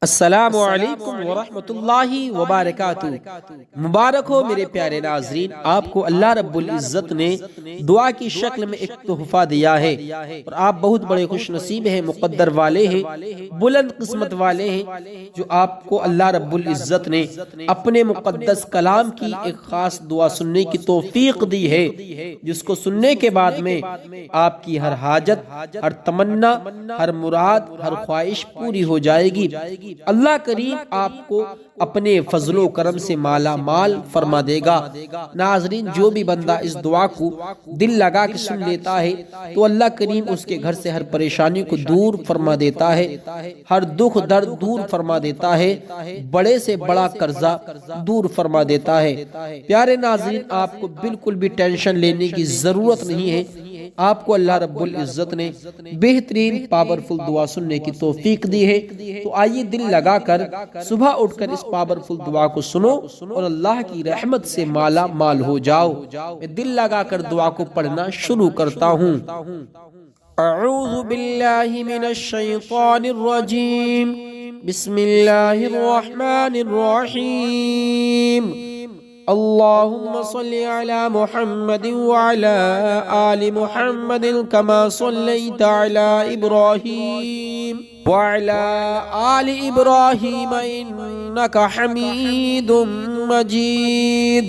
अस्सलामु अलैकुम वरहमतुल्लाहि वबरकातुहू। मुबारक हो मेरे प्यारे नाजरीन, आपको अल्लाह रब्बुल इज़्ज़त ने दुआ की शक्ल में एक तोहफा दिया है और आप बहुत बड़े खुश नसीब हैं, मुक़द्दर वाले हैं, बुलंद किस्मत वाले हैं जो आपको अल्लाह रब्बुल इज़्ज़त ने अपने मुक़द्दस कलाम की एक ख़ास दुआ सुनने की तौफीक दी है, जिसको सुनने के बाद में आपकी हर हाजत, हर तमन्ना, हर मुराद, हर ख्वाहिश पूरी हो जाएगी। अल्लाह करीम आपको अपने फजलो करम से माला माल फरमा देगा। नाजरीन, जो भी बंदा इस दुआ को दिल लगा के सुन लेता है तो अल्लाह करीम उसके घर से हर परेशानी को दूर फरमा देता है, हर दुख दर्द दूर फरमा देता है, बड़े से बड़ा कर्जा दूर फरमा देता है। प्यारे नाजरीन, आपको बिल्कुल भी टेंशन लेने की जरूरत नहीं है। आपको अल्लाह रब्बुल इज़्ज़त ने बेहतरीन पावरफुल दुआ सुनने की तौफीक दी है। तो आइए दिल लगाकर सुबह उठकर इस पावरफुल दुआ को सुनो और अल्लाह की रहमत से माला माल हो जाओ। मैं दिल लगाकर दुआ को पढ़ना शुरू करता हूँ। अऊज़ु बिल्लाहि मिनश शैतानिर रजीम, बिस्मिल्लाहिर रहमानिर रहीम। अल्लाहुम्मा सल्लि अला मुहम्मदिन व अला आलि मुहम्मदिन कमा सल्लैता अला इब्राहीम व अला आलि इब्राहीम इन्नका हमीदुम मजीद।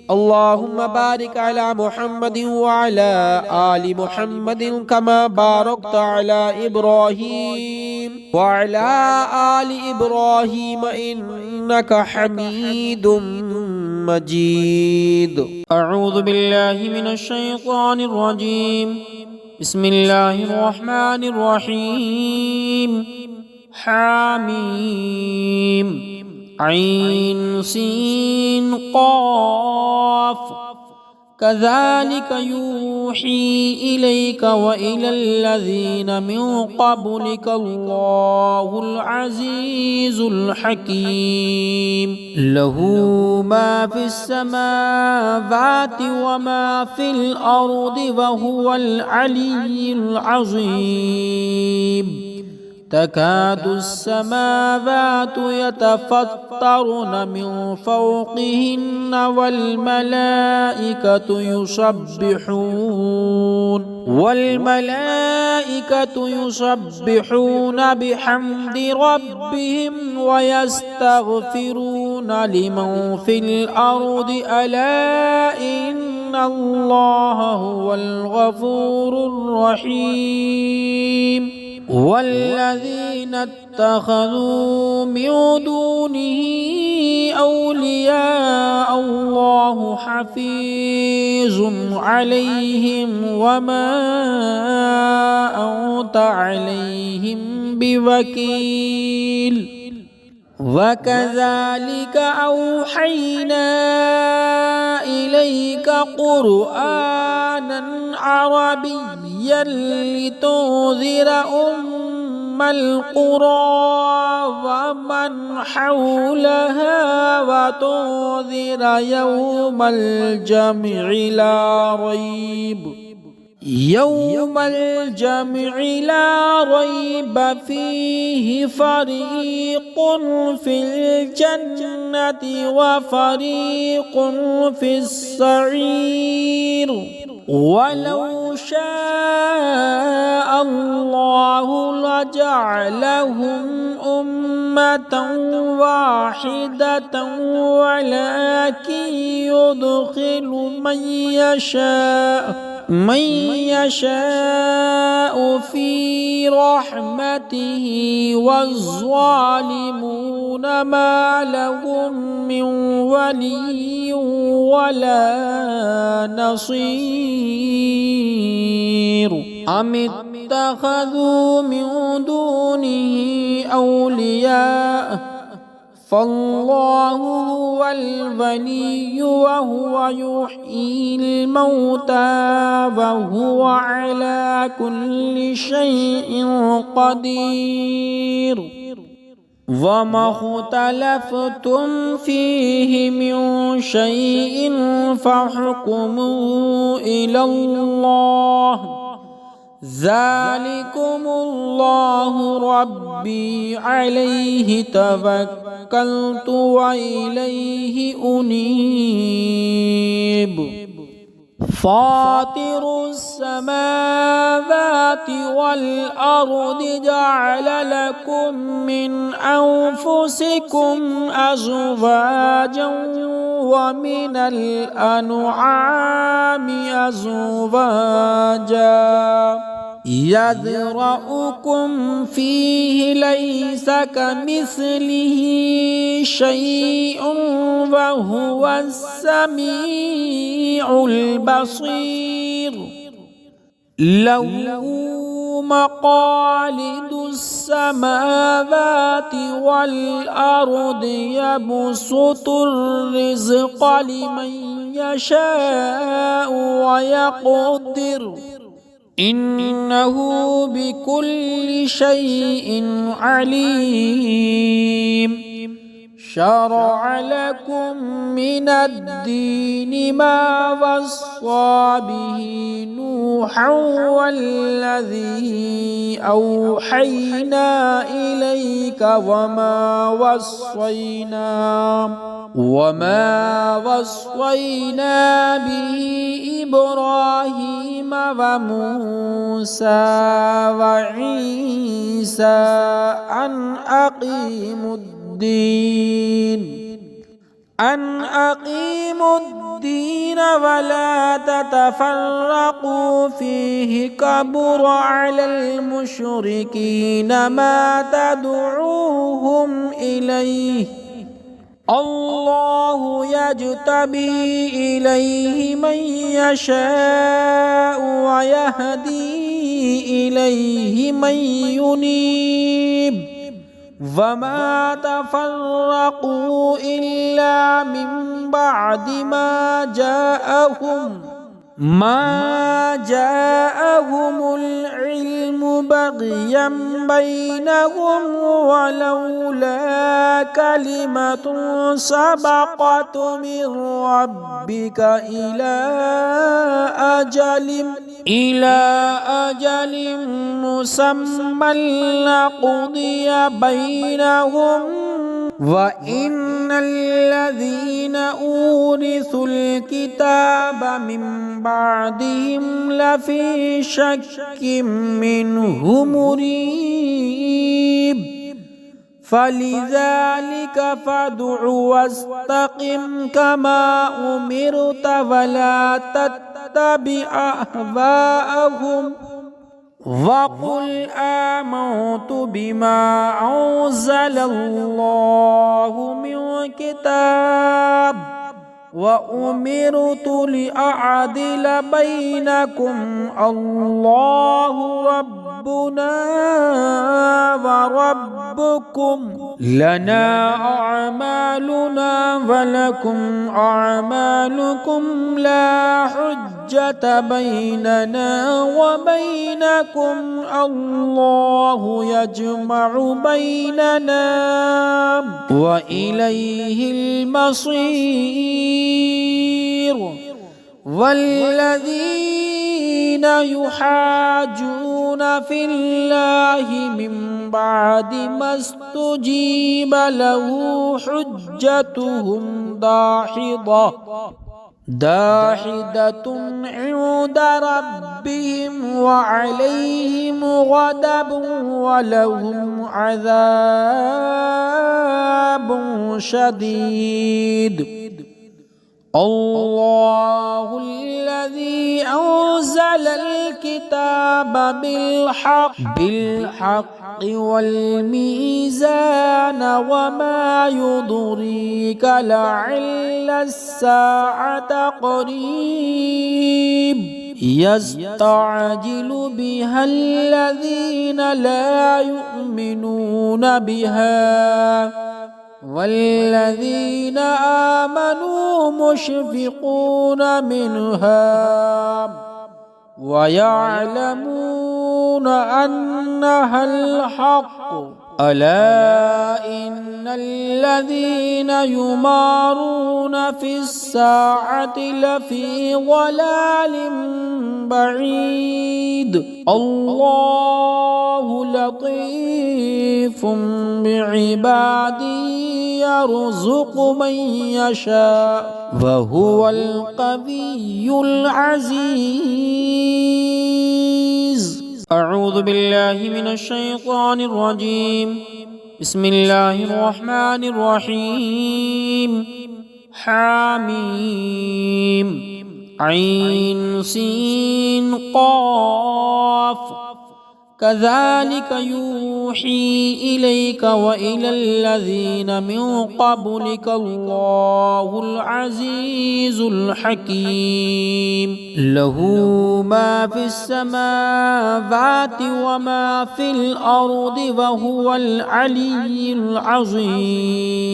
अल्लाहुम्मा बारिक अला मुहम्मदिन व अला आलि मुहम्मदिन कमा बारकता अला इब्राहीम व अला आलि इब्राहीम इन्नका हमीदुम मजीद। अऊज़ु बिल्लाहि मिनश शैतानिर रजीम, बिस्मिल्लाहिर रहमानिर रहीम। हामीम ऐन सीन क़ाफ, कज़ालिक यूही इलैका व इलल्लज़ीना मिन क़ब्लिका अल्लाहुल अज़ीज़ुल हकीम। लहू मा फिस समावाति व मा फिल अर्दि व हुवल अलिय्युल अज़ीम। तकादुस समावातु यतफ़त्तरुन मिन फ़ौक़िहिन्न वल मलाइकतु युसब्बिहून बिहम्दि रब्बिहिम व यस्तग़फ़िरून लिमन फ़िल अर्दि अला इन्नल्लाह हुवल गफ़ूरुर रहीम। वल्लज़ीना इत्तख़ज़ू मिन दूनिही औलियाअ अल्लाहु हफ़ीज़ुन अलैहिम वमा अंत अलैहिम बिवकील। वकज़ालिक औहैना इलैका क़ुरआनन अरबिय्यन लितुन्ज़िर उम्मल क़ुरा वमन हौलहा वतुन्ज़िर यौमल जम'i ला रैब फीहि फरीक़ुन फिल जन्नति व फरीक़ुन फिस सईर। वलौ शाअ अल्लाहु लजअलहुम उम्मतन वाहिदतन वलाकिन युदखिलु मन यशाअ फी रहमतिही वज़्ज़ालिमून मा लहुम मिन वलिय्यिन वला नसीर। अमित्तख़ज़ू मिन दूनिही औलिया फ़ल्लाहु हुवल वलिय्यु व हुवा युह्यील मौता व हुवा अला कुल्लि शैइन क़दीर। वमा इख्तलफ़्तुम फ़ीहि मिन शैइन फ़हुक्मुहु इलल्लाह ज़ालिकुमुल्लाहु रब्बी अलैहि तवक्कलतु व इलैहि उनीब। फातिरुस समावाति वल अर्दि जअल लकुम मिन अनफुसिकुम अज़वाजन व मिनल अनआमि अज़वाजा यज़रअकुम फ़ीहि लैसा कमिस्लिहि शैउन व हुवस समीउल बसीर। लहू मक़ालिदुस समावाति वल अर्दि यबसुतुर रिज़्क़ लिमन यशाअु व यक़दिर इन्नहु बिकुल्लि शैइन अलीम। शरअ लकुम मिनद्दीनि मा वस्सा बिहि नूहन वल्लज़ी औहैना इलैका वमा वस्वैना बिहि इब्राहीम व मूसा व ईसा अन अक़ीमुद्दीन वला ततफ़र्रक़ू फ़ीहि कबुर अलल मुश्रिकीन मा तदऊहुम इलैहि। अल्लाहु यज्तबी इलैहि मन यशाअु व यहदी इलैहि मन युनीब। वमा तफ़र्रक़ू इल्ला मिन बअदि मा जाअहुमुल इल्मु बग़यन बैनहुम वलौला कलिमतुन सबक़त मिन रब्बिका इला अजलिम मुसम्मन लक़ुदिया बैनहुम व इन्नल्लज़ीना ऊरिसुल किताब मिन बअदिहिम लफ़ी शक्किम मिन्हु मुरीब। फलिज़ालिक फ़दअ वस्तक़िम कमा उमिरत वला तत्तबि अहवाअहुम वक़ुल आमन्तु बिमा अंज़लल्लाहु मिन किताब व उमिरतु लिअअदिल बैनकुम अल्लाहु रब्बुना व रब्बुकुम लना अअमालुना व लकुम अअमालुकुम ला हुज्जत बैनना व बैनकुम अल्लाहु यजमअु बैनना व इलैहिल मसीर। वल्लज़ीना युहाज्जून फिल्लाहि मिन बअदि मस्तुजीब लहु हुज्जतुहुम दाहिदतुन इंद रब्बिहिम व अलैहिम गदबुन व लहुम अज़ाबुन शदीद। अल्लाहुल्लज़ी अंज़लल किताब बिल्हक़्क़ि वल मीज़ान व मा युद्रीक लअल्लस्साअत क़रीब। यस्तअजिलु बिहल्लज़ीन ला युमिनून बिहा वल्लज़ीन आमनू मुशफ़िक़ून मिन्हा वयअलमून अन्नहल हक़्क़ु अला इन्नल्लज़ीन الذين يمارون في الساعة لفي ضلال بعيد الله لطيف بعباده يرزق من يشاء وهو القوي العزيز. أعوذ بالله من الشيطان الرجيم. بسم الله الرحمن الرحيم. حاميم عين سين قاف كذلك يوحي إليك وإلى الذين من قبلك الله العزيز الحكيم له ما في السماوات وما في الأرض وهو العلي العظيم.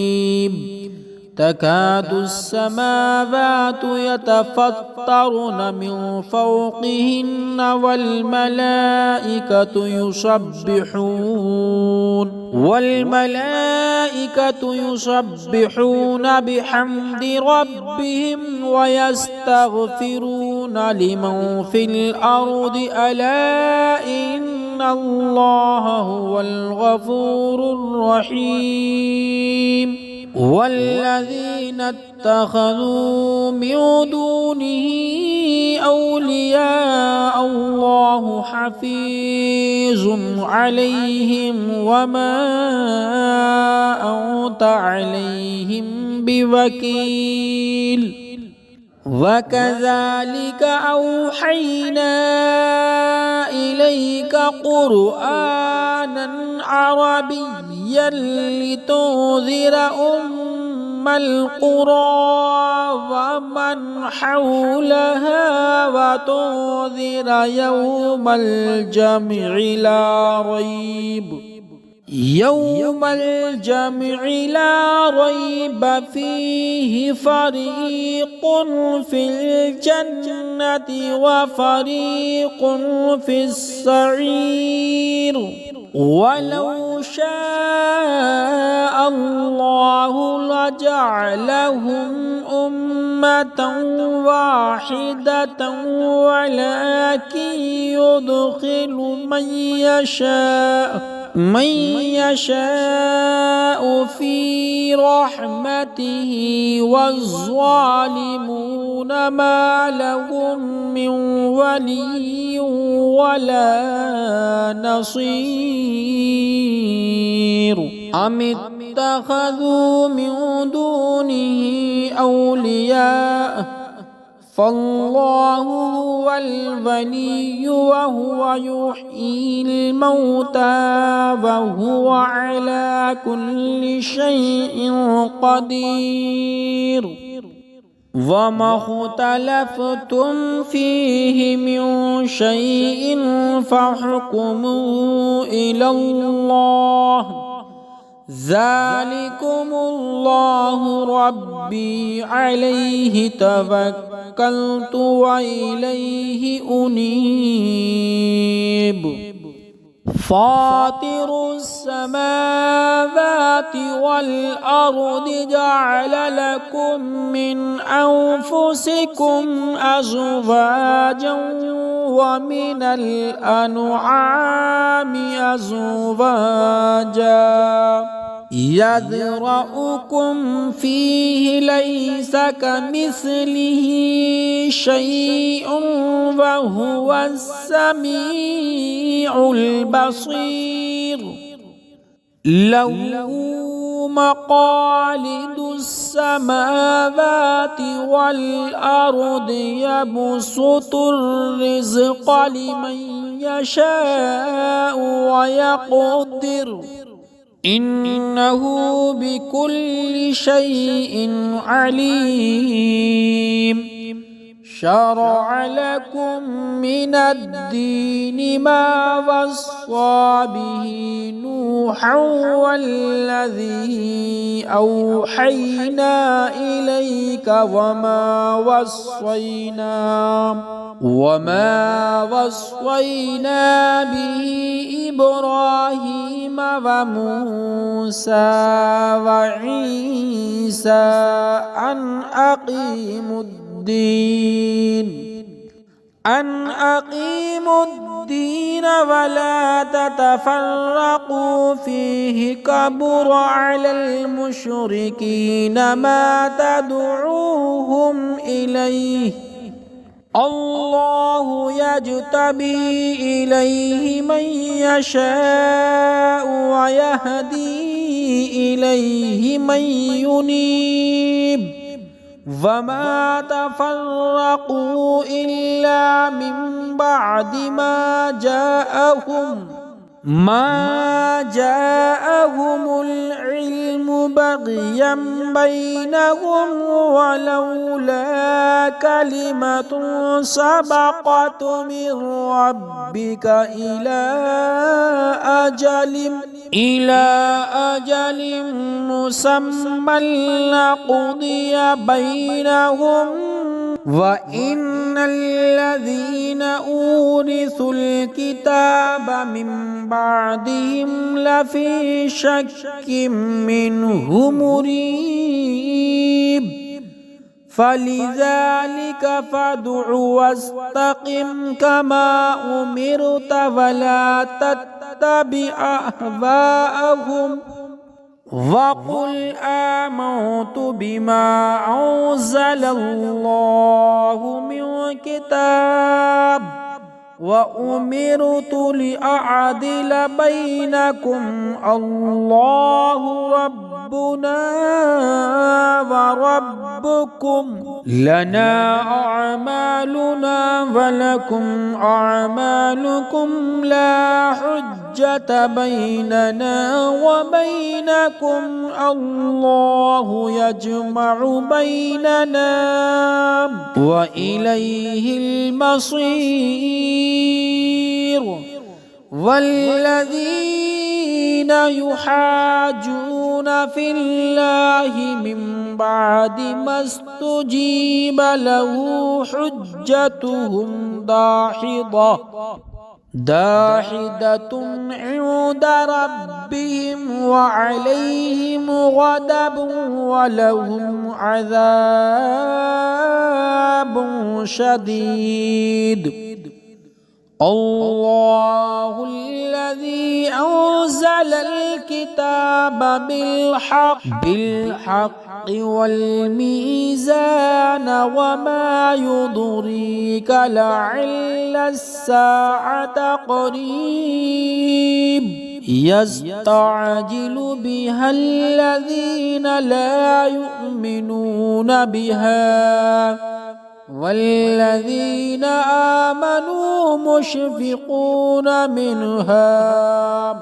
تكاد السماوات يتفطرن من فوقهن والملائكة يسبحون بحمد ربهم ويستغفرون لمن في الأرض ألا إن الله هو الغفور الرحيم. والذين اتخذوا من دونه أولياء الله حفيظ عليهم وما أنت عليهم بوكيل. وكذلك أوحينا إليك قرآنا عربيا لتنذر أم القرى ومن حولها وتنذر يوم الجمع لا ريب فيه فريق في الجنة وفريق في السعير. ولو شاء الله لجعلهم أمة واحدة ولكن يدخل من يشاء في رحمته والظالمون ما لهم من ولي ولا نصير. أم اتخذوا من دونه أولياء فالله هو الولي وهو يحيي الموتى وهو على كل شيء قدير. وما اختلفتم فيه من شيء فحكمه إلى الله ذلكم الله ربي عليه توكلت وإليه أنيب. فاطر السماوات والأرض جعل لكم من أنفسكم أزواجا ومن الأنعام أزواجا يذرأكم فيه ليس كمثله شيء وهو السميع البصير. له مقاليد السماوات والأرض يبسط الرزق لمن يشاء ويقدر إنه بكل شيء عليم. شرع لكم من الدين ما وصى به نوحا والذي أوحينا إليك وما وصينا به إبراهيم وموسى وعيسى أن أقيموا الدين ولا تتفرقوا فيه كبر على المشركين ما تدعوهم إليه الله يجتبي إليه من يشاء ويهدي إليه من ينيب وما تفرقوا إلا من بعد ما جاءهم العلم بغيا بينهم ولولا كلمة سبقت من ربك إلى أجل مسمى لقضي بينهم وإن الذين أورثوا الكتاب من بعدهم لفي شك منه مريب فلذلك فادع واستقم كما أمرت ولا تتبع أهواءهم وقل آمنت بما أنزل الله من كتاب وأمرت لأعدل بينكم الله ربنا وربكم لنا أعمالنا ولكم أعمالكم لا حجة بيننا وبينكم الله يجمع بيننا وإليه المصير والذين يحاجون في الله من بعد ما استجيب له حجتهم داحضة عند ربهم وعليهم غضب ولهم عذاب شديد الله الذي أنزل الكتاب بالحق والميزان وما يدريك لعل الساعة قريب يستعجل بها الذين لا يؤمنون بها والذين آمنوا مشفقون منها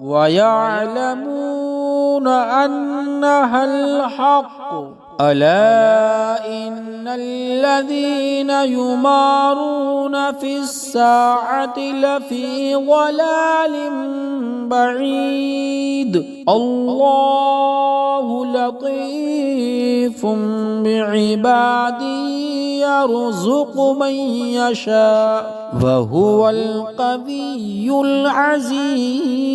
ويعلمون أنها الحق ألا إن الذين يمارون في الساعة لفي ضلال بعيد الله لطيف بعباده يرزق من يشاء وهو القوي العزيز.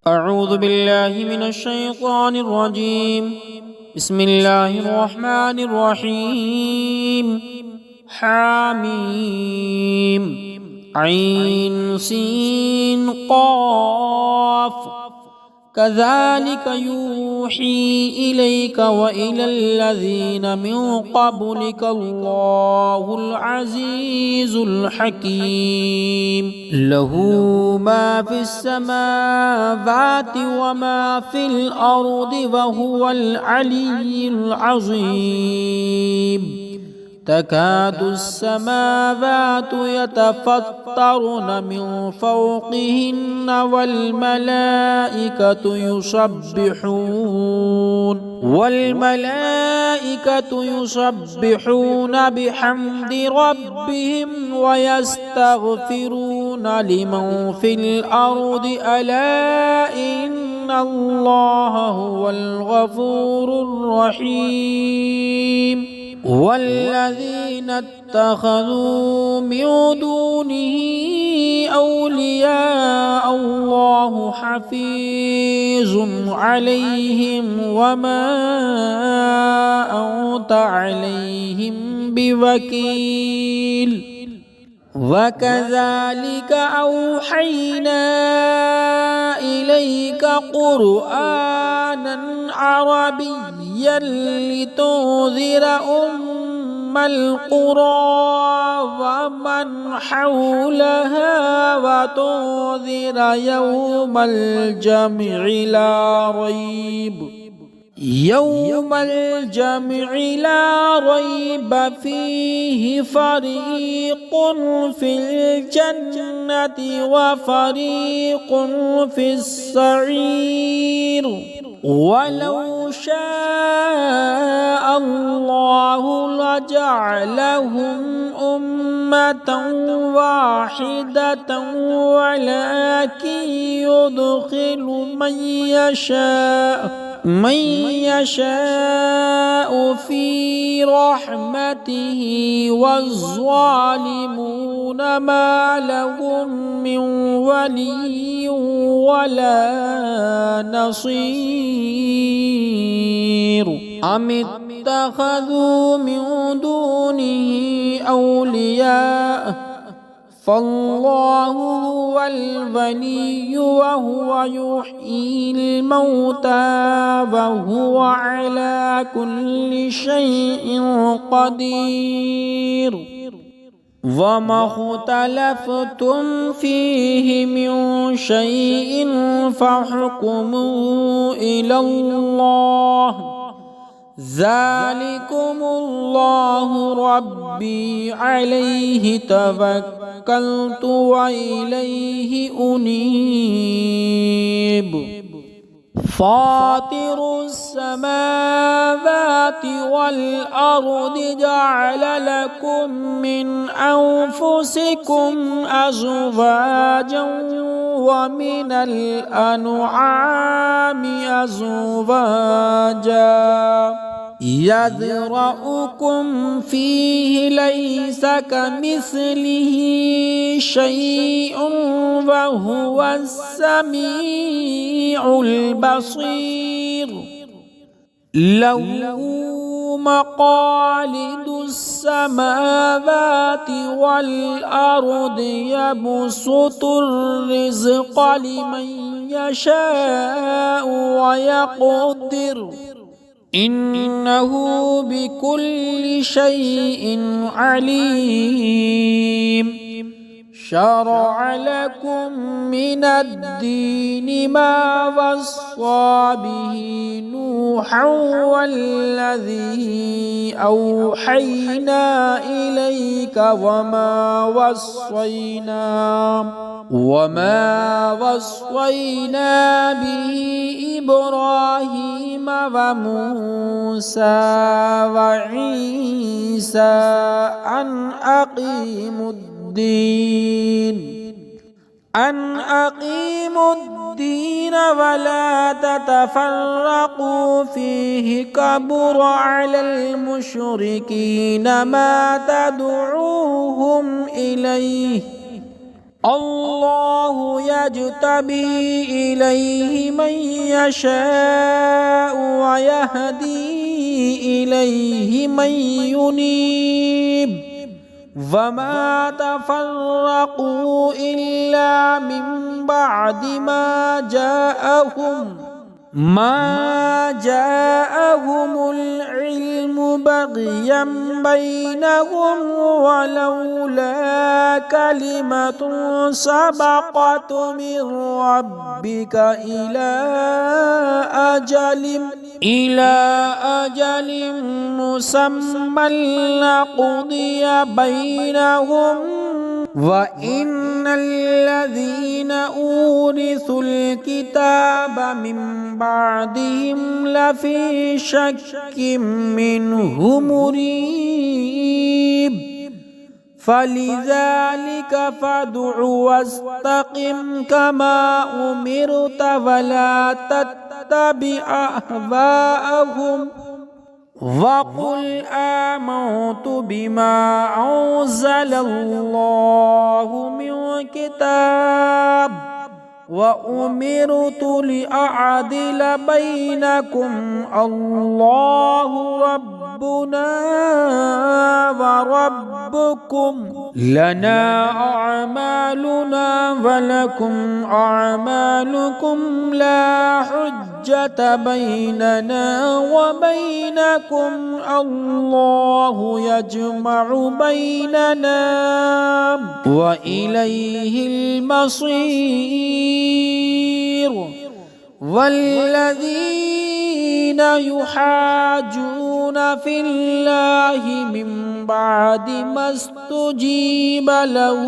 أعوذ بالله من الشيطان الرجيم. بسم الله الرحمن الرحيم. حاميم عين سين قاف كذلك يوحي إليك وإلى الذين من قبلك الله العزيز الحكيم له ما في السماوات وما في الأرض وهو العلي العظيم. تكاد السماوات يتفطرن من فوقهن والملائكة يسبحون بحمد ربهم ويستغفرون لمن في الأرض ألا إن الله هو الغفور الرحيم. والذين اتخذوا من دونه أولياء الله حفيظ عليهم وما أنت عليهم بوكيل. وكذلك أوحينا إليك قرآنا عربيا لتنذر أم القرى ومن حولها وتنذر يوم الجمع لا ريب فيه فريق في الجنة وفريق في السعير. ولو شاء الله لجعلهم أمة واحدة ولكن يدخل من يشاء في رحمته والظالمون ما لهم من ولي ولا نصير. أم اتخذوا من دونه أولياء فالله هو الولي وهو يحيي الموتى وهو على كل شيء قدير. وما اختلفتم فيه من شيء فحكمه إلى الله ذلكم الله ربي عليه توكلت وإليه أنيب. فاطر السماوات والأرض جعل لكم من أنفسكم أزواجا ومن الأنعام أزواجا يذرأكم فيه ليس كمثله شيء وهو السميع البصير. له مقاليد السماوات والأرض يبسط الرزق لمن يشاء ويقدر إنه بكل شيء عليم. شرع لكم من الدين ما وصى به نوحا والذي أوحينا إليك وما وصينا به إبراهيم وموسى وعيسى أن أقيموا الدين ولا تتفرقوا فيه كبر على المشركين ما تدعوهم إليه الله يجتبي إليه من يشاء ويهدي إليه من ينيب. وما تفرقوا إلا من بعد ما جاءهم العلم بغيا بينهم ولولا كلمة سبقت من ربك إلى أجل مسمى لقضي بينهم وإن الذين أورثوا الكتاب من بعدهم لفي شك منه مريب فلذلك فادع واستقم كما أمرت ولا تتبع أهواءهم وقل آمنت بما أنزل الله من كتاب وأمرت لأعدل بينكم الله ربنا وربكم لنا أعمالنا ولكم أعمالكم لا حجة بيننا وبينكم الله يجمع بيننا وإليه المصير والذين يحاجون في الله من بعد ما استجيب له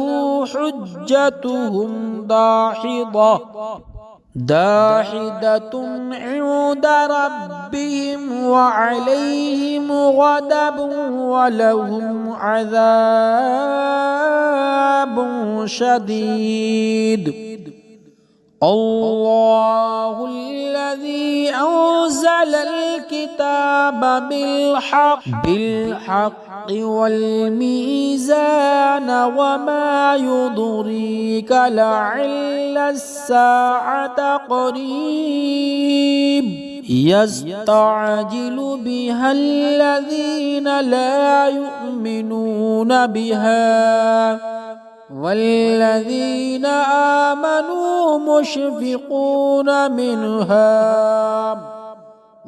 حجتهم داحضة عند ربهم وعليهم غضب ولهم عذاب شديد الله الذي أنزل الكتاب بالحق والميزان وما يدريك لعل الساعة قريب يستعجل بها الذين لا يؤمنون بها والذين آمنوا مشفقون منها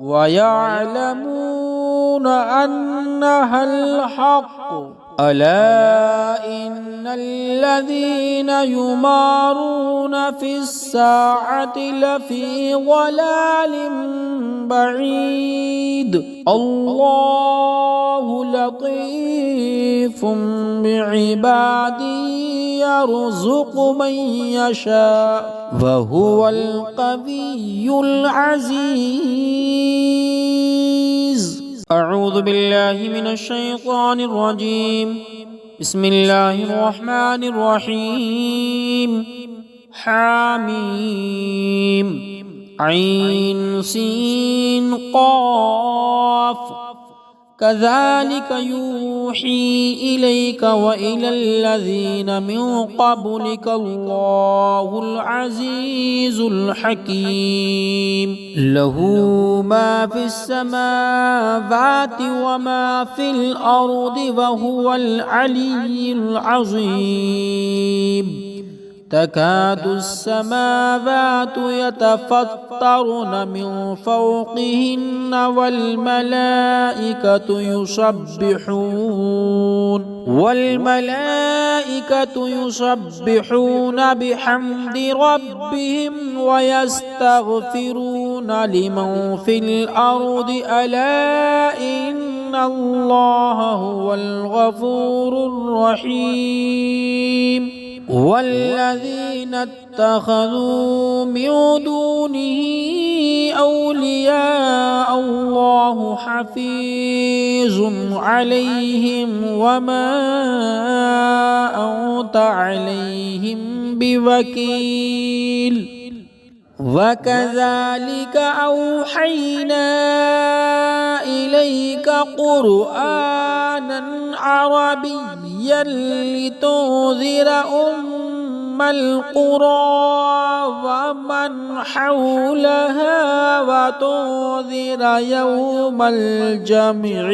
ويعلمون أنها الحق ألا إن الذين يمارون في الساعة لفي ضلال بعيد الله لطيف بعباده يرزق من يشاء وهو القوي العزيز. أعوذ بالله من الشيطان الرجيم. بسم الله الرحمن الرحيم. حميم عين سين قاف كذلك يوحي إليك وإلى الذين من قبلك الله العزيز الحكيم له ما في السماوات وما في الأرض وهو العلي العظيم تكاد السماوات يتفطرن من فوقهن والملائكة يسبحون بحمد ربهم ويستغفرون لمن في الأرض ألا إن الله هو الغفور الرحيم. والذين اتخذوا من دونه أولياء الله حفيظ عليهم وما أنت عليهم بوكيل. وكذلك أوحينا إليك قرآنا عربيا لتنذر أم القرى ومن حولها وتنذر يوم الجمع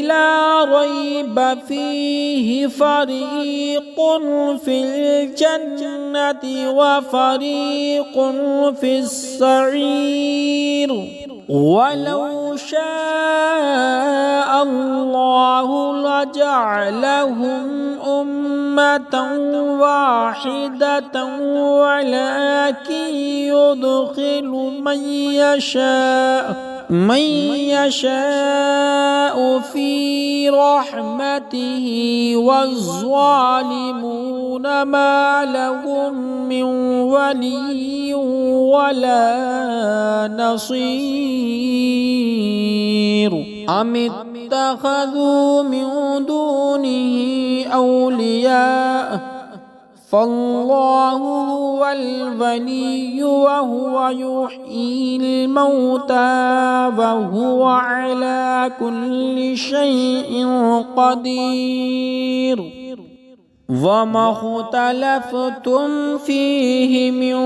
لا ريب فيه فريق في الجنة وفريق في السعير. वलौ शाअ अल्लाहु लजअलहुम उम्मतन वाहिदतन वलाकिन युदखिलु मन यशाअ फी रहमतिही वज़्ज़ालिमून मा लहुम मिन वलिय्यिन वला नसीर। अम इत्तखज़ू मिन दूनिही औलिया फल्लाहु हुवल वलिय्यु वहुव युह्यिल मौता वहुव अला कुल्लि शैइन क़दीर। वमा इख्तलफ़्तुम फ़ीहि मिन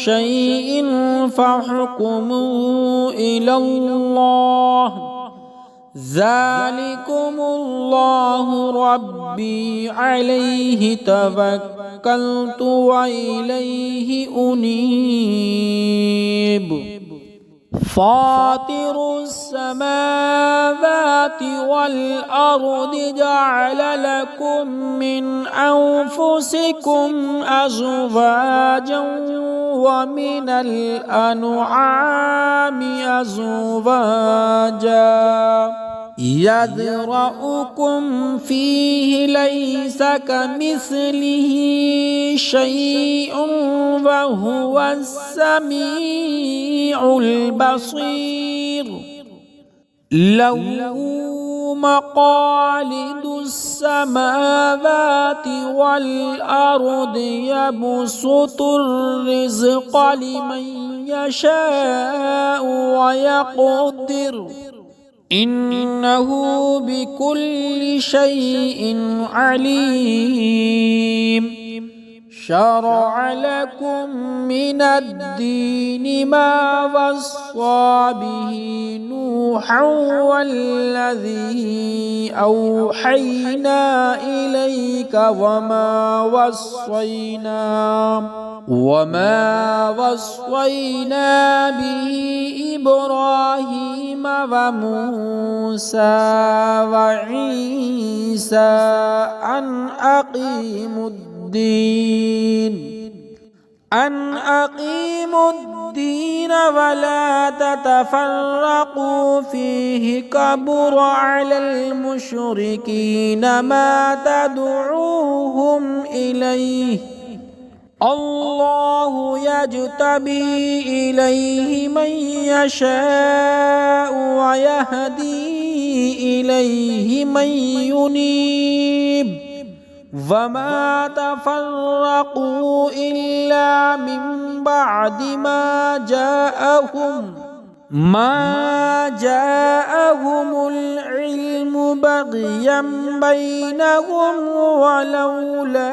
शैइन फ़हुक्मुहु इलल्लाह ज़ालिकुमुल्लाहु रब्बी अलैहि तवक्कलतु व इलैहि उनीब। फ़ातिरुस समावाति वल अर्दि जअल लकुम मिन अन्फुसिकुम अज़वाजन व मिनल अन्आमि अज़वाजा यज़रअुकुम फ़ीहि लैसा कमिस्लिही शैउन व हुवस समीउल बसीर। लहू मक़ालिदुस समावाति वल अर्दि यबसुतुर रिज़्क़ लिमन यशाअु व यक़दिर इन्नहु बिकुल्लि शैइन अलीम। शरअ लकुम मिनद्दीनि मा वस्सा बिही नूहन वल्लज़ी औहैना इलैका वमा वस्वैना बिही इब्राहीम व मूसा व ईसा अन अक़ीमुद्दीन वला ततफ़र्रक़ू फ़ीहि कबुर अलल मुश्रिकीन मा तदऊहुम इलैहि अल्लाहु यज्तबी इलैहि मन यशाअ व यहदी इलैहि मन युनीब। वमा तफ़र्रक़ू इल्ला मिन बअदि मा जाअहुमुल इल्मु बग़यन बैनहुम वलौला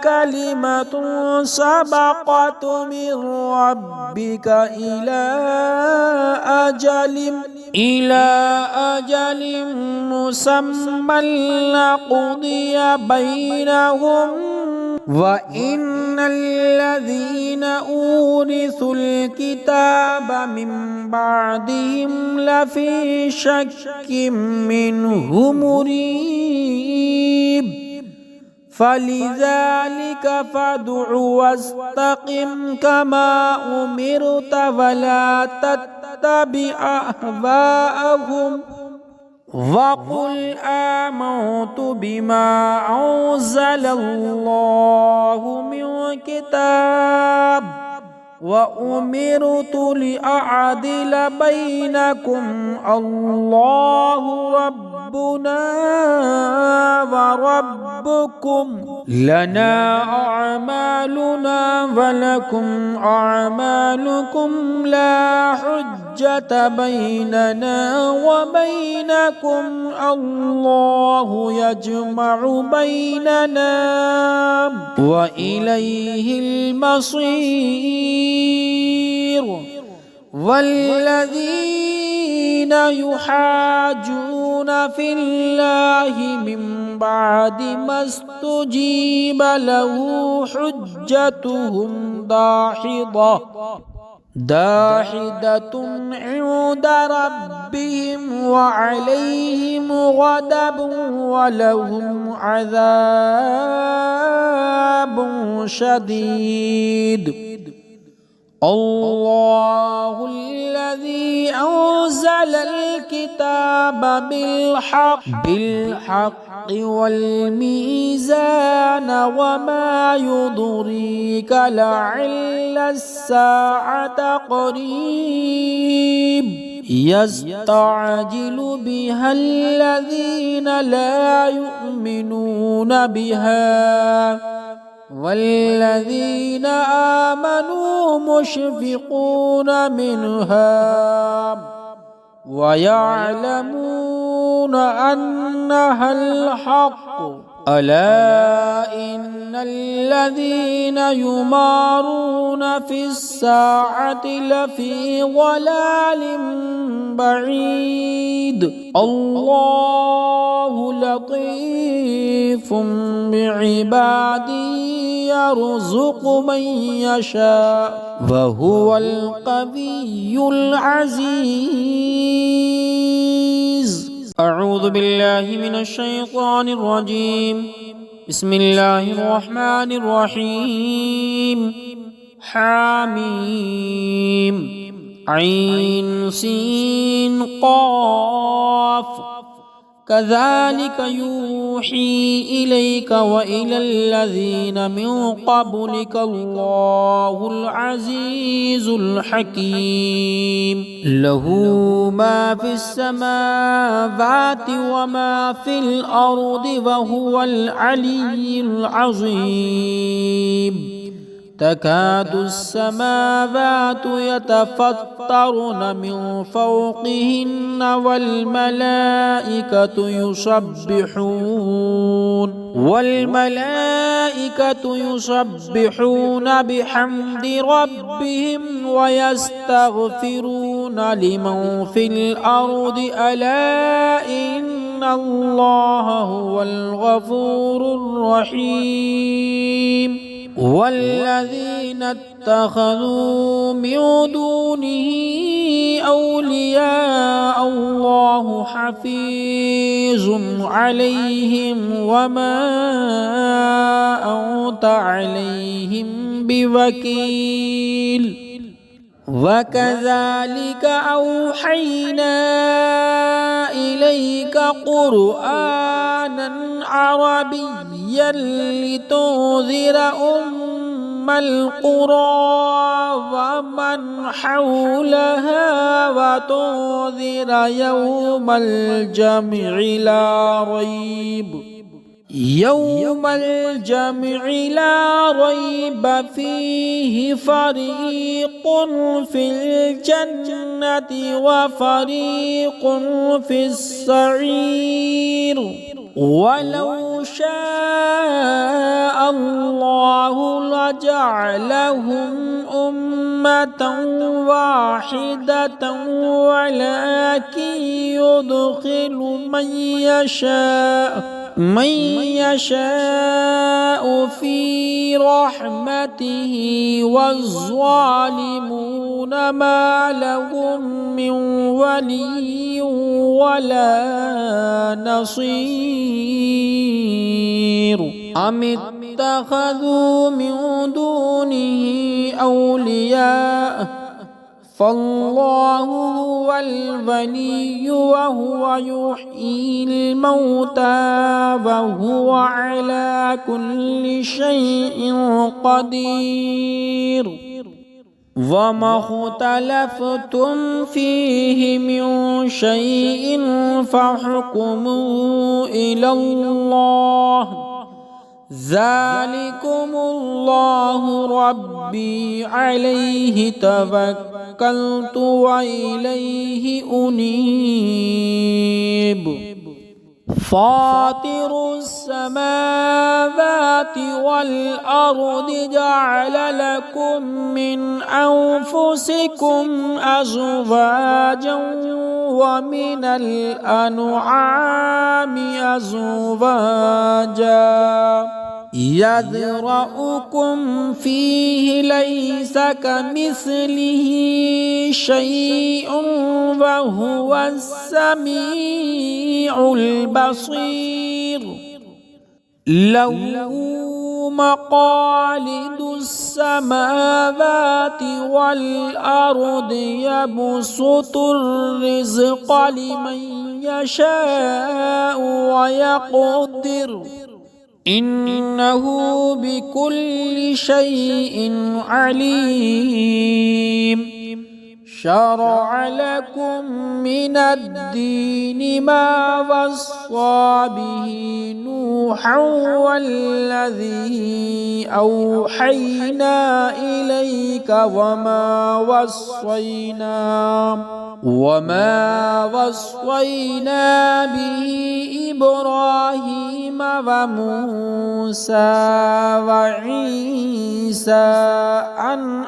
कलिमतुन सबक़त मिन रब्बिका इला अजलिम मुसम्मन लक़ुदिया बैनहुम व इन्नल्लज़ीना ऊरिसुल किताब मिन बअदिहिम लफ़ी शक्किम मिन्हु मुरीब। फलिज़ालिक फ़दअ वस्तक़िम कमा उमिरत वला तत्तबि अहवाअहुम वक़ुल आमन्तु बिमा अंज़लल्लाहु मिन किताब व उमिरतु लिअअदिल बैनकुम अल्लाहु रब्बुना व रब्बुकुम लना अअमालुना व लकुम अअमालुकुम ला हुज्जत बैनना व बैनकुम अल्लाहु यजमअु बैनना व इलैहिल मसीर। वल्लज़ीना युहाज्जून फिल्लाहि मिन बअदि मस्तुजीब लहु हुज्जतुहुम दाहिदह दाहिदतुन इंदा रब्बिहिम व अलैहिम गदबुन व लहुम अज़ाबुन शदीद। अल्लाहुल्लज़ी अंज़लल किताब बिलहक़्क़ि वल मीज़ान व मा युदरीक लअल्लस्साअत क़रीब यस्तअजिलु बिहल्लज़ीन ला युमिनून बिहा वल्लज़ीन आमनू मुशफ़िक़ून मिन्हा वयअलमून अन्नहल हक़्क़ अला इन्नल्लज़ीन युमारून फ़िस्साअति लफ़ी ज़लालिम बईद। अल्लाहु लतीफ़ुम बिइबादिही यरज़ुक़ु मन यशा व हुवल क़वियुल अज़ीज़। अऊज़ु बिल्लाहि मिनश शैतानिर रजीम। बिस्मिल्लाहिर रहमानिर रहीम। हामीम ऐन सीन क़ाफ कज़ालिक यूही इलैका व इलल्लज़ीन मिन क़ब्लिका अल्लाहुल अज़ीज़ुल हकीम। लहू मा फ़िस्समावाति व मा फ़िल अर्दि व हुवल अलिय्युल अज़ीम। तकादु अस्समावातु यतफ़त्तरन मिन फ़ौक़िहिन्न वल मलाइकतु युसब्बिहून बिहम्दि रब्बिहिम व यस्तग़फ़िरून लिमन फ़िल अर्दि अला इन्नल्लाहा हुवल गफ़ूरुर रहीम। वल्लज़ीन इत्तख़ज़ू मिन दूनिही औलियाअ अल्लाहु हफ़ीज़ुन अलैहिम वमा अंत अलैहिम बिवकील। वकज़ालिक औहैना इलैका क़ुरआनन अरबिय्यन लितुन्ज़िर उम्मल क़ुरा वमन हौलहा वतुन्ज़िर यौमल जम'i ला रैब फ़ीहि फ़रीक़ुन फ़िल जन्नति व फ़रीक़ुन फ़िस्सईर। वलौ शाअ अल्लाहु लजअलहुम उम्मतन वाहिदतन वलाकिन युदखिलु मन यशाअ फ़ी रहमतिही वज़्ज़ालिमून मा लहुम मिन वलिय्यिन वला नसीर। अमित्तख़ज़ू मिन दूनिही औलियाअ फ़ल्लाहु हुवल वलिय्यु व हुव युह्यिल मौता व हुव अला कुल्लि शैइन क़दीर। वमा इख्तलफ़्तुम फ़ीहि मिन शैइन फ़हुक्मुहु इलल्लाह ज़ालिकुमुल्लाहु रब्बी अलैहि तवक्कलतु व इलैहि उनीब। फ़ातिरुस समावाति वल अर्दि जअल लकुम मिन अनफुसिकुम अज़वाजन व मिनल अनआमि अज़वाजा यज़रअुकुम फ़ीहि ليس كمثله شيء وهو السميع البصير له مقاليد السماوات والأرض يبسط الرزق لمن يشاء ويقدر إنه بكل شيء عليم شرع لكم من الدين ما وصى به نوحا والذي أوحينا إليك وما وصينا به إبراهيم وموسى وعيسى أن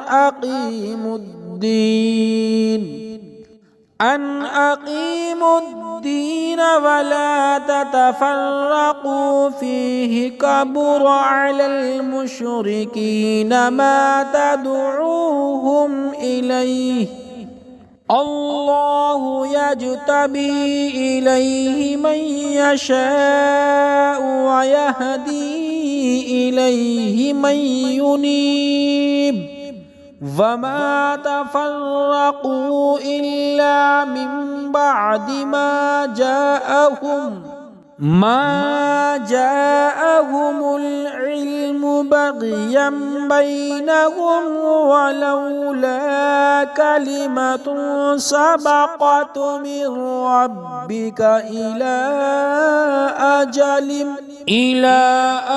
أقيموا الدين ولا تتفرقوا فيه كبر على المشركين ما تدعوهم إليه الله يجتبي إليه من يشاء ويهدي إليه من ينيب وما تفرقوا إلا من بعد ما جاءهم العلم بغيا بينهم ولولا كلمة سبقت من ربك إلى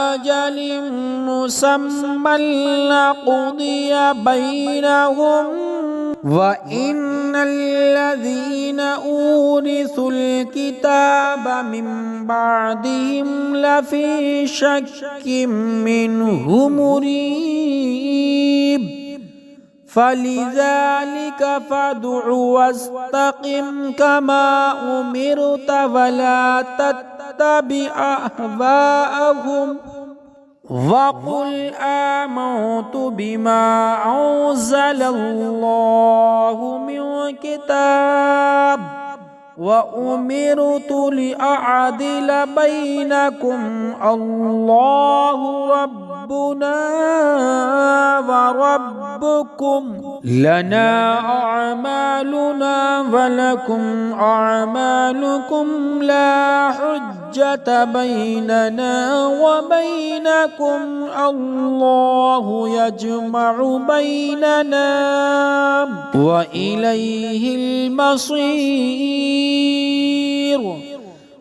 أجل مسمى لقضي بينهم وإن الذين أورثوا الكتاب من بعدهم لفي شك منه مريب فلذلك فادع واستقم كما أمرت ولا تتبع أهواءهم وقل آمنت بما أنزل الله من كتاب وأمرت لأعدل بينكم الله ربنا وربكم لنا أعمالنا ولكم أعمالكم لا حجة بيننا وبينكم الله يجمع بيننا وإليه المصير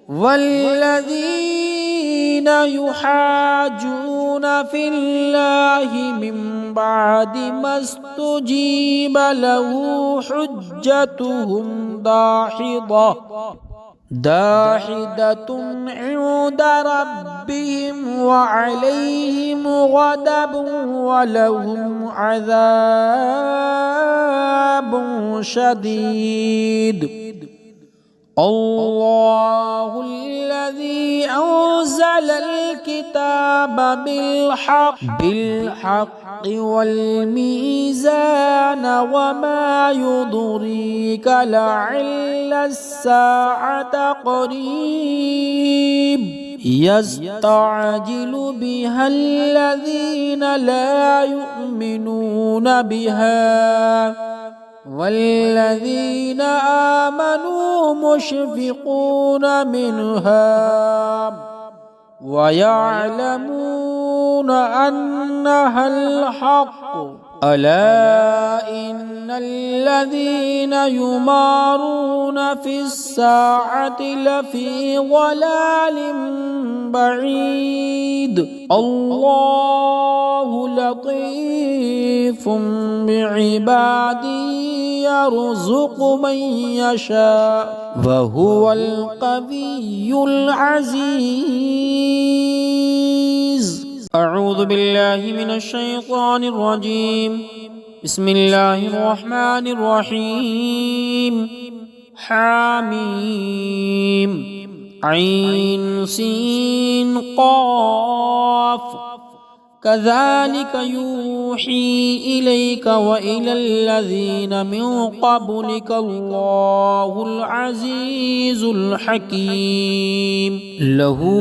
والذين يحاجون في الله من بعد ما استجيب له حجتهم داحضة عند ربهم وعليهم غضب ولهم عذاب شديد الله الذي أنزل الكتاب بالحق والميزان وما يدريك لعل الساعة قريب يستعجل بها الذين لا يؤمنون بها والذين آمنوا مشفقون منها ويعلمون أنها الحق ألا إن الذين يمارون في الساعة لفي ضلال بعيد الله لطيف بعباده يرزق من يشاء وهو القوي العزيز. أعوذ بالله من الشيطان الرجيم. بسم الله الرحمن الرحيم. حاميم عين سين قاف कज़ालिक यूही इलैका व इलल्लज़ीना मिन क़ब्लिका अल्लाहुल अज़ीज़ुल हकीम। लहू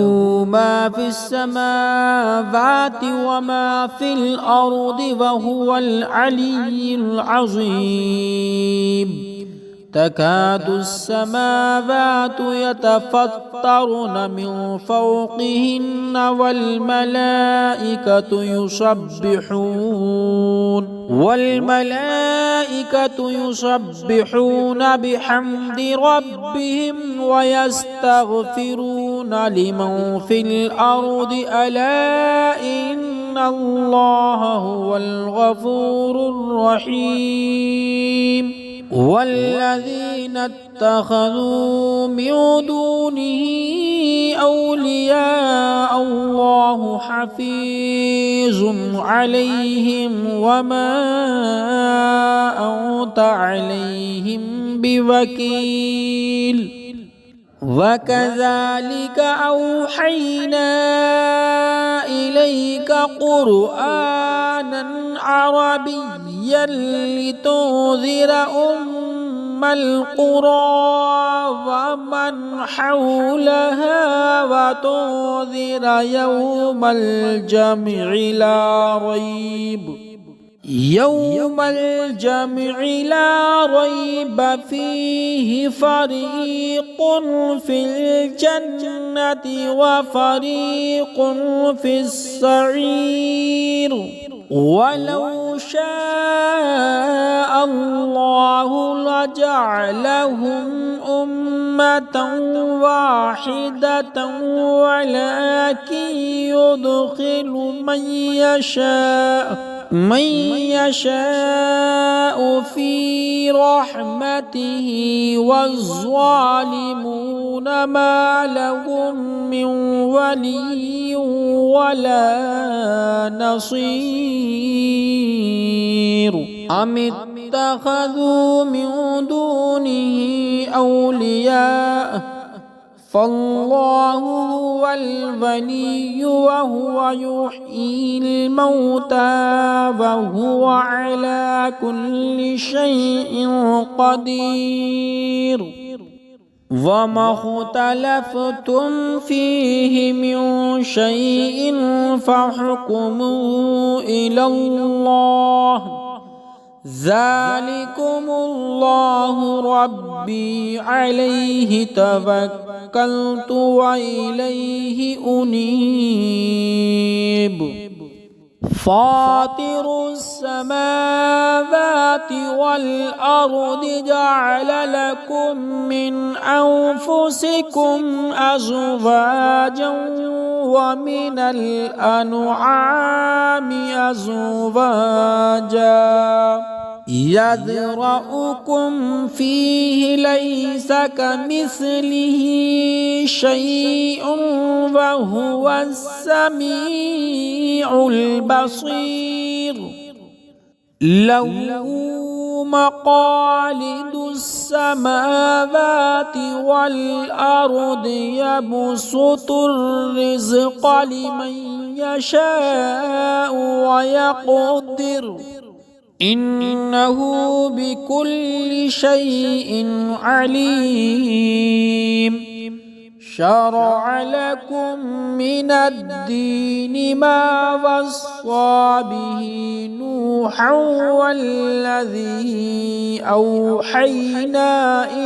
मा फिस समावाति व मा फिल अर्दि व हुवल अलिय्युल अज़ीम। तकादु अस्समावातु यतफ़त्तरन मिन फ़ौक़िहिन्न वल मलाइकतु युसब्बिहून बिहम्दि रब्बिहिम व यस्तग़फिरून लिमन फ़िल अर्दि अला इन्नल्लाह हुवल गफ़ूरुर रहीम। वल्लज़ीना इत्तख़ज़ू मिन दूनिही औलियाअ अल्लाहु हफ़ीज़ुन अलैहिम वमा अंत अलैहिम बिवकील। वकज़ालिक औहैना इलैका क़ुरआनन अरबिय्यन लितुन्ज़िर उम्मल क़ुरा वमन हौलहा वतुन्ज़िर यौमल जम'i ला रैब फीहि फ़रीक़ुन फ़िल जन्नति व फ़रीक़ुन फ़िस सईर। वलौ शाअ अल्लाहु लजअलहुम उम्मतन वाहिदतन वलाकिन युदखिलु मन यशाअ फी रहमतिही वज़्ज़ालिमून मा लहुम मिन वलिय्यिन वला नसीर। अमित्तख़ज़ू मिन दूनिही औलिया फ़ल्लाहु हुवल वलिय्यु व हुवा युह्यिल मौता व हुवा अला कुल्लि शैइन क़दीर। वमा इख्तलफ़्तुम फ़ीहि मिन शैइन फ़हुक्मुहु इलल्लाह। ज़ालिकुमुल्लाहु रब्बी अलैहि तवक्कलतु व इलैहि उनीब। फ़ातिरुस समावाति वल अर्दि जअल लकुम मिन अनफुसिकुम अज़वाजन व मिनल अनआमि अज़वाजा यज़रअुकुम फ़ीहि लैसा कमिस्लिही शैउन व हुवस समीउल बसीर। लहू मक़ालिदुस समावाति वल अर्दि यबसुतुर रिज़्क़ लिमन यशाअु व यक़दिर। इन्नहु बिकुल्लि शैइन अलीम। शरअ लकुम मिनद्दीनि मा वस्सा बिही नूहन वल्लज़ी औहैना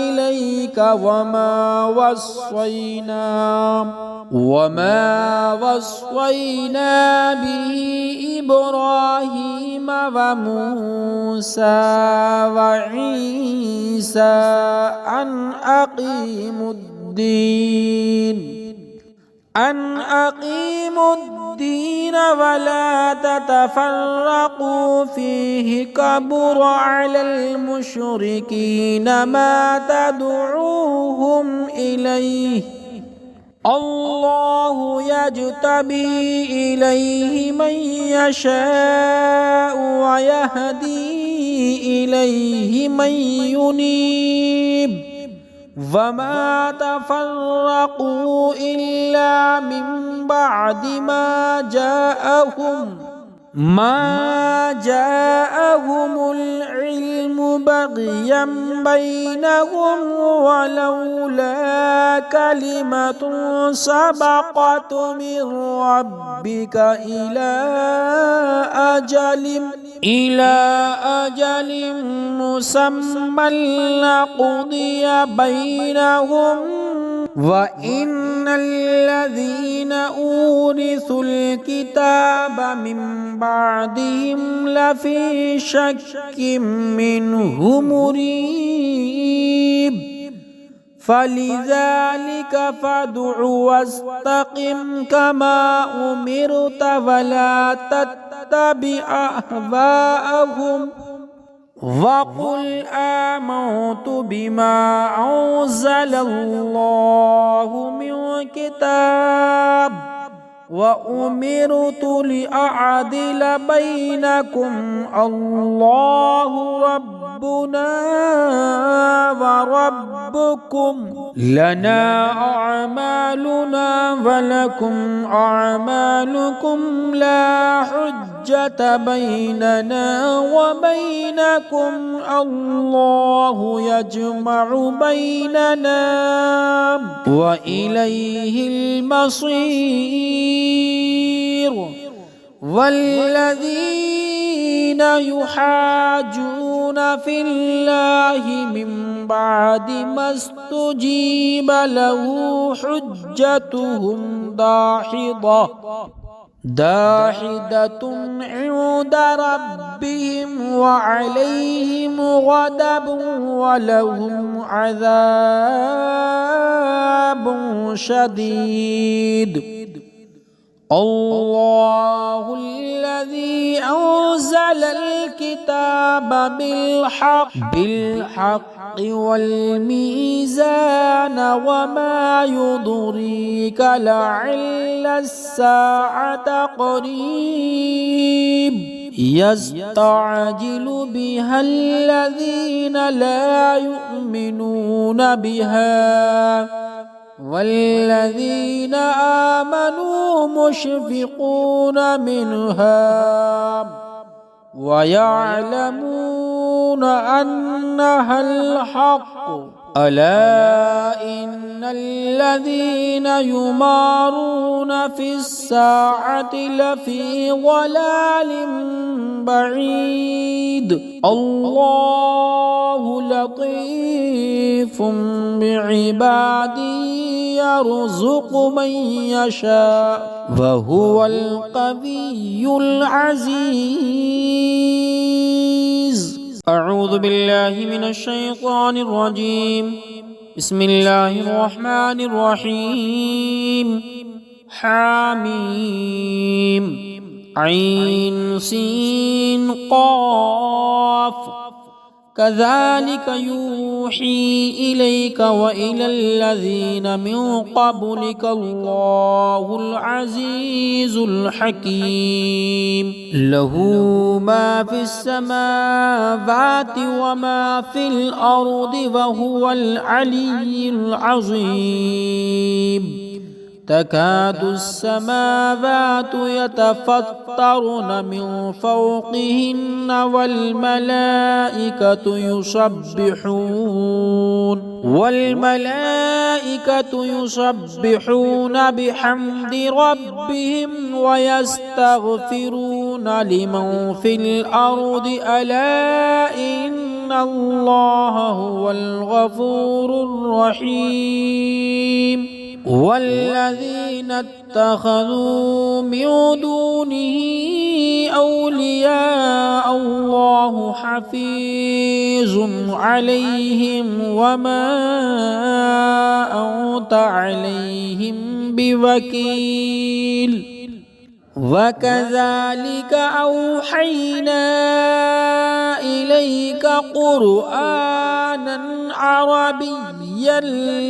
इलैका वमा वस्वैना बिही इब्राहीम व मूसा व ईसा अन अक़ीमुद्दीन वला ततफ़र्रक़ू फ़ीहि कबुर अलल मुश्रिकीन मा तदऊहुम इलैहि। अल्लाहु यज्तबी इलैहि मन यशाअ व यहदी इलैहि मन युनीब। वमा तफ़र्रक़ू इल्ला मिन बअदि मा जाअहुम ما جاءهم العلم بغيا بينهم ولولا كلمة سبقت من ربك إلى أجل مسمى لقضي بينهم وإن الذين أورثوا الكتاب من بعدهم لفي شك منه مريب فلذلك فادع واستقم كما أمرت ولا تتبع أهواءهم وقل آمنت بما أنزل الله من كتاب وأمرت لأعدل بينكم الله ربنا وربكم لنا أعمالنا ولكم أعمالكم لا حجة بيننا وبينكم الله يجمع بيننا وإليه المصير والذين يحاجون في الله من بعد ما استجيب له حجتهم داحضة عند ربهم وعليهم غضب ولهم عذاب شديد الله الذي أنزل الكتاب بالحق والميزان وما يدريك لعل الساعة قريب يستعجل بها الذين لا يؤمنون بها والذين آمنوا مشفقون منها ويعلمون أنها الحق ألا إن الذين يمارون في الساعة لفي ضلال بعيد الله لطيف بعباده يرزق من يشاء وهو القوي العزيز. أعوذ بالله من الشيطان الرجيم. بسم الله الرحمن الرحيم. حاميم عين سين قاف كذلك يوحي إليك وإلى الذين من قبلك الله العزيز الحكيم له ما في السماوات وما في الأرض وهو العلي العظيم تكاد السماوات يتفطرن من فوقهن والملائكة يسبحون بحمد ربهم ويستغفرون لمن في الأرض ألا إن الله هو الغفور الرحيم. والذين اتخذوا من دونه أولياء الله حفيظ عليهم وما أنت عليهم بوكيل. وكذلك أوحينا إليك قرآنا عربيا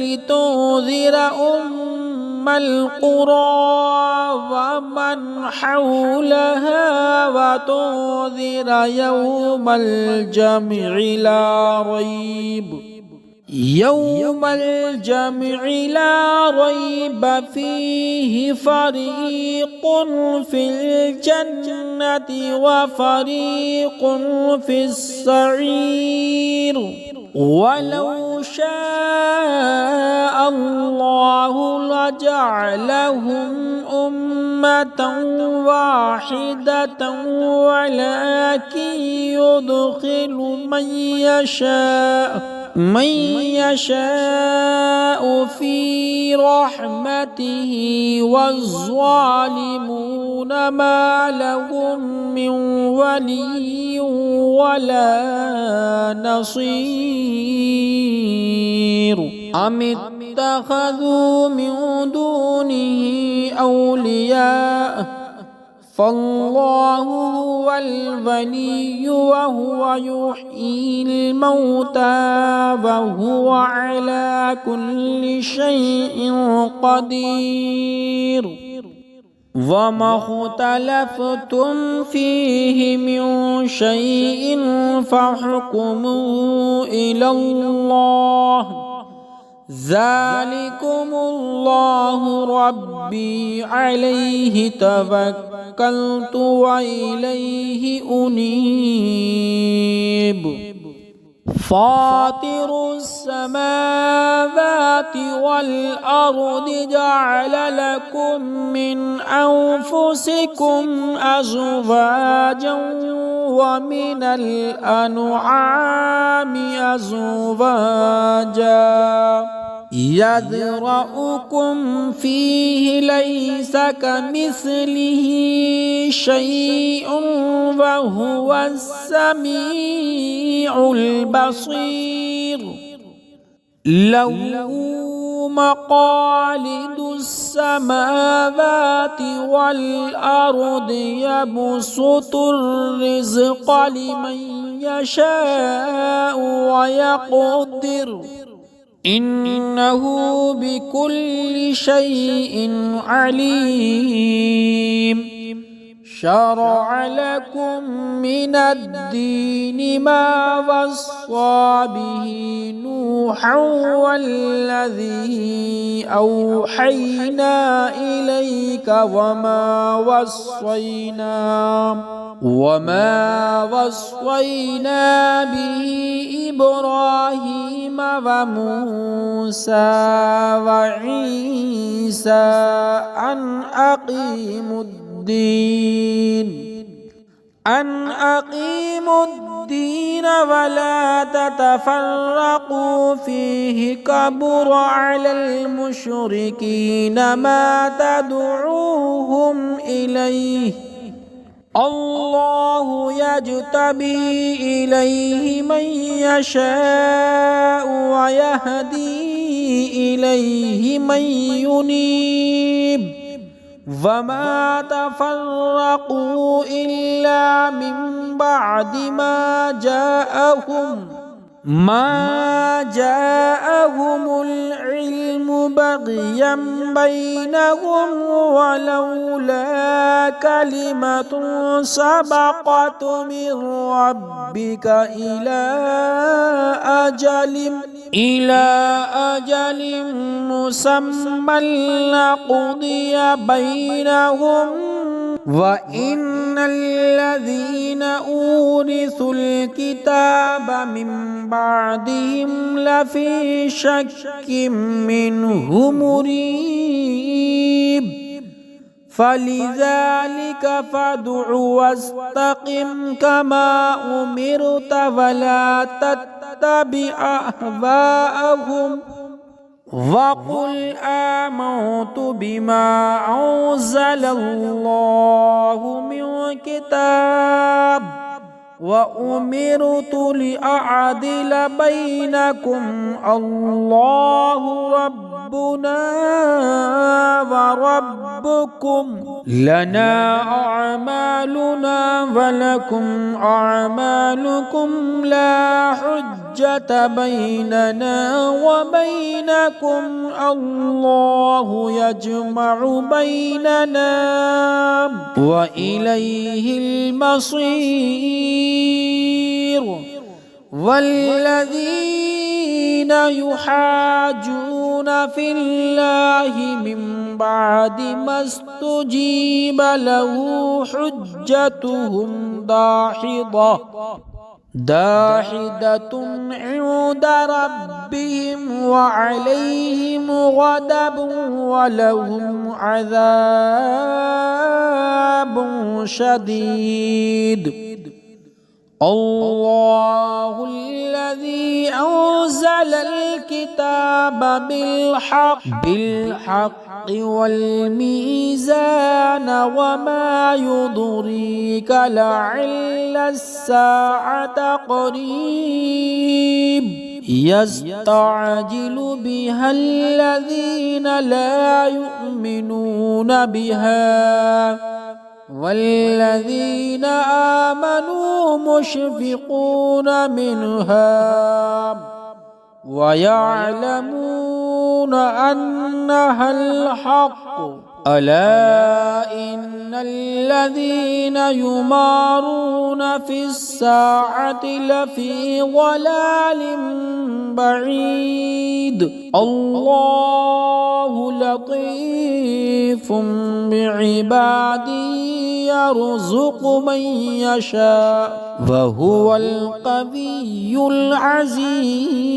لتنذر أم القرى ومن حولها وتنذر يوم الجمع لا ريب यौमल जम'i ला रैब फीहि फरीक़ुन फिल जन्नति व फरीक़ुन फिस सईर वलौ शाअ अल्लाहु लजअलहुम उम्मतन वाहिदतन वलाकिन युदखिलु मन यशाअ फी रहमतिही वज़्ज़ालिमून मा लहुम मिन वलिय्यिन वला नसीर अमित्तखज़ू मिन दूनिही औलिया फल्लाहु हुवल वलिय्यु व हुवा युह्यिल मौता व हुवा अला कुल्लि शैइन क़दीर वमा इख्तलफ़्तुम फ़ीहि मिन शैइन फ़हुक्मुहु इलल्लाह ज़ालिकुमुल्लाहु रब्बी अलैहि तवक्कलतु व इलैहि उनीब फ़ातिरुस समावाति वल अर्दि जअल लकुम मिन अन्फुसिकुम अज़वाजन व मिनल अन्आमि अज़वाजा यज़रअुकुम फ़ीहि लैसा कमिस्लिही शैउन व हुवस समीउल बसीर लहू मक़ालिदुस समावाति वल अर्दि यबसुतुर रिज़्क़ लिमन यशाअु व यक़दिर इन्नहु बिकुल्लि शैइन अलीम शरअ लकुम मिनद्दीनि मा वस्सा बिही नूहन वल्लज़ी औहैना इलैका वमा वस्वैना बिही इब्राहीम व मूसा व ईसा अन अक़ीमुद्दीन वला ततफ़र्रक़ू फ़ीहि कबुर अलल मुश्रिकीन मा तदऊहुम इलैहि अल्लाहु यज्तबी इलैहि मन यशाअु व यहदी इलैहि मन युनीब वमा तफ़र्रक़ू इल्ला मिन बअदि मा जाअहुमुल इल्मु बग़यन बैनहुम वलौला कलिमतुन सबक़त मिन रब्बिका इला अजलिम मुसम्मन लक़ुदिया बैनहुम व इन्नल्लज़ीन ऊरिसुल किताब मिन बअदिहिम लफ़ी शक्किम मिन्हु मुरीब फलिज़ालिक फ़दअ वस्तक़िम कमा उमिरत वला तत्तबि अहवाअहुम वक़ुल आमन्तु बिमा अंज़लल्लाहु मिन किताब व उमिरतु लिअअदिल बैनकुम अल्लाहु रब्बुना व रब्बुकुम लना अअमालुना व लकुम अअमालुकुम ला हुज्जत बैनना व बैनकुम अल्लाहु यजमअु बैनना व इलैहिल मसीर वल्लज़ीन يحاجون في الله من بعد ما استجيب له حجتهم داحضة عند ربهم وعليهم غضب ولهم عذاب شديد. الله الذي أنزل الكتاب بالحق والميزان وما يدريك لعل الساعة قريب يستعجل بها الذين لا يؤمنون بها والذين آمنوا مشفقون منها ويعلمون أنها الحق. ألا إن الذين يمارون في الساعة لفي ضلال بعيد. الله لطيف بعباده يرزق من يشاء وهو القوي العزيز.